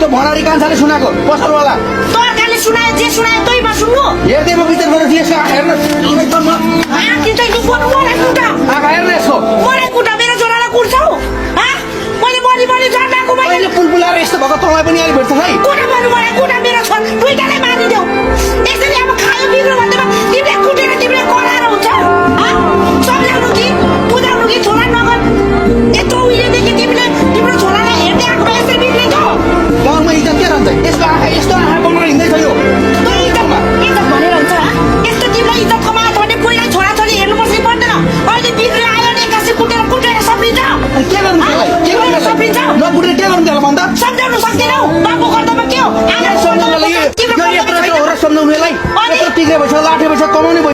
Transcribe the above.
त्यो भरारी कान्छाले सुनाएको पसलवाला तर्काले सुनायो जे सुनायो तै सुन्नु हेर्दै म विचार गरेर दिएछ हेर्न एकदम आँखा हेर्न यसो मेरो छोरालाई कुट्छौ मैले बढी बढी जन्माएको अहिले पुलपुलाएर यस्तो भएको तँलाई पनि अहिले भेट्छ है कुटा मेरो छोरा दुईटालाई मारिदेऊ यसरी अब खायो बिग्रो भन्दैमा तिमीले कुटेर तिमीले कराएर हुन्छ सम्झाउनु कि बुझाउनु कि छोरा नगर यत्रो उहिलेदेखि तिमीले तिम्रो छोरालाई हेर्दै आएको भए यसरी बिग्रिन्छ गाउँमा इज्जत के रहन्छ यस्तो आँखा बनाएर हिँड्दैछ यो इज्जत भनेर हुन्छ यस्तो तिमीलाई इज्जत कमाएको भने पहिला छोराछोरी हेर्नुपर्छ कि पर्दैन अहिले बिग्रेर आयो भने एक्कासी कुटेर सप्रिन्छ के गर्नु त्यसलाई सप्रिन्छ नकुटेर के गर्नु त्यसलाई भन्दा सम्झाउनु सक्दैनौ बाबु गर्दामा के हो सम्झाउनलाई सम्झाउनु यसलाई यत्रो टिक्रे भइसक्यो लाठे भइसक्यो कमाउने